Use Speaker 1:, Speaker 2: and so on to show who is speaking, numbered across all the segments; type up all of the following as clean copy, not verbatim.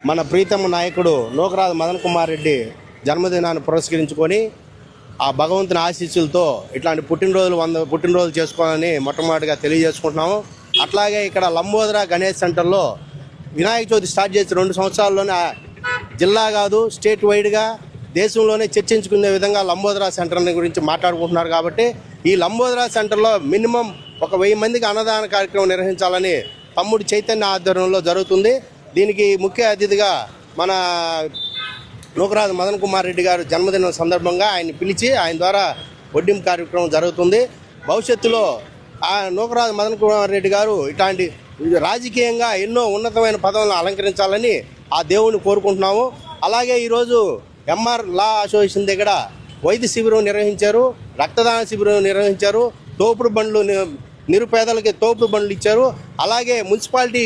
Speaker 1: మన ప్రీతమ నాయకుడు నూకరాజు మదన్ కుమార్ రెడ్డి జన్మదినాన్ని పురస్కరించుకొని ఆ భగవంతుని ఆశీస్సులతో ఇట్లాంటి పుట్టినరోజులు చేసుకోవాలని మొట్టమొదటిగా తెలియజేసుకుంటున్నాము. అట్లాగే ఇక్కడ లంబోదర గణేష్ సెంటర్లో వినాయక చవితి స్టార్ట్ చేసి 2 సంవత్సరాల్లోనే జిల్లా కాదు స్టేట్ వైడ్గా దేశంలోనే చర్చించుకునే విధంగా లంబోదర సెంటర్ గురించి మాట్లాడుకుంటున్నారు. కాబట్టి ఈ లంబోదర సెంటర్లో మినిమం 1000 మందికి అన్నదాన కార్యక్రమం నిర్వహించాలని తమ్ముడు చైతన్య ఆధ్వర్యంలో జరుగుతుంది. దీనికి ముఖ్య అతిథిగా మన నూకరాజు మదన్ కుమార్ రెడ్డి గారు జన్మదినం సందర్భంగా ఆయన పిలిచి ఆయన ద్వారా వడ్డింపు కార్యక్రమం జరుగుతుంది. భవిష్యత్తులో ఆ నూకరాజు మదన్ కుమార్ రెడ్డి గారు ఇట్లాంటి రాజకీయంగా ఎన్నో ఉన్నతమైన పదవులను అలంకరించాలని ఆ దేవుణ్ణి కోరుకుంటున్నాము. అలాగే ఈరోజు ఎంఆర్ లా అసోసియేషన్ దగ్గర వైద్య శిబిరం నిర్వహించారు, రక్తదాన శిబిరం నిర్వహించారు, తోపుడు బండ్లు నిరుపేదలకి తోపుడు బండ్లు ఇచ్చారు. అలాగే మున్సిపాలిటీ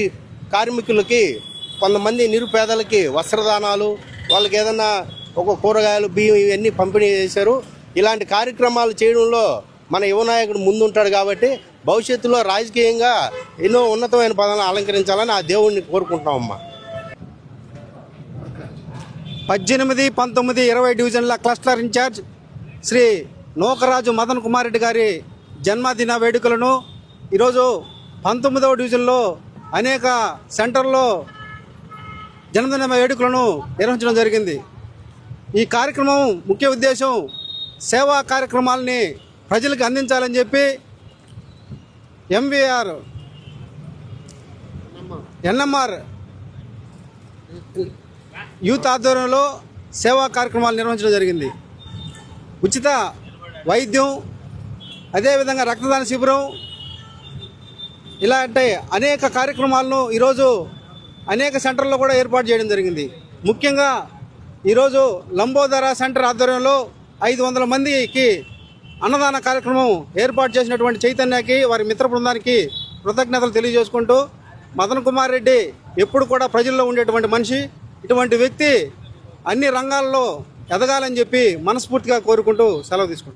Speaker 1: కార్మికులకి కొంతమంది నిరుపేదలకి వస్త్రదానాలు, వాళ్ళకి ఏదన్నా ఒక కూరగాయలు బియ్యం ఇవన్నీ పంపిణీ చేశారు. ఇలాంటి కార్యక్రమాలు చేయడంలో మన యువ నాయకుడు ముందుంటాడు. కాబట్టి భవిష్యత్తులో రాజకీయంగా ఎన్నో ఉన్నతమైన పదాలను అలంకరించాలని ఆ దేవుణ్ణి కోరుకుంటున్నామమ్మా.
Speaker 2: 18, 19, 20 డివిజన్ల క్లస్టర్ ఇన్ఛార్జ్ శ్రీ నూకరాజు మదన్ కుమార్ రెడ్డి గారి జన్మదిన వేడుకలను ఈరోజు 19వ డివిజన్లో అనేక సెంటర్లో జన్మదిన వేడుకలను నిర్వహించడం జరిగింది. ఈ కార్యక్రమం ముఖ్య ఉద్దేశం సేవా కార్యక్రమాలని ప్రజలకు అందించాలని చెప్పి ఎన్ఎంఆర్ యూత్ ఆధ్వర్యంలో సేవా కార్యక్రమాలు నిర్వహించడం జరిగింది. ఉచిత వైద్యం, అదేవిధంగా రక్తదాన శిబిరం, ఇలాంటి అనేక కార్యక్రమాలను ఈరోజు అనేక సెంటర్లో కూడా ఏర్పాటు చేయడం జరిగింది. ముఖ్యంగా ఈరోజు లంబోదర సెంటర్ ఆధ్వర్యంలో 500 మందికి అన్నదాన కార్యక్రమం ఏర్పాటు చేసినటువంటి చైతన్యకి, వారి మిత్ర బృందానికి కృతజ్ఞతలు తెలియజేసుకుంటూ, మదన్ కుమార్ రెడ్డి ఎప్పుడు కూడా ప్రజల్లో ఉండేటువంటి మనిషి, ఇటువంటి వ్యక్తి అన్ని రంగాల్లో ఎదగాలని చెప్పి మనస్ఫూర్తిగా కోరుకుంటూ సెలవు తీసుకుంటాం.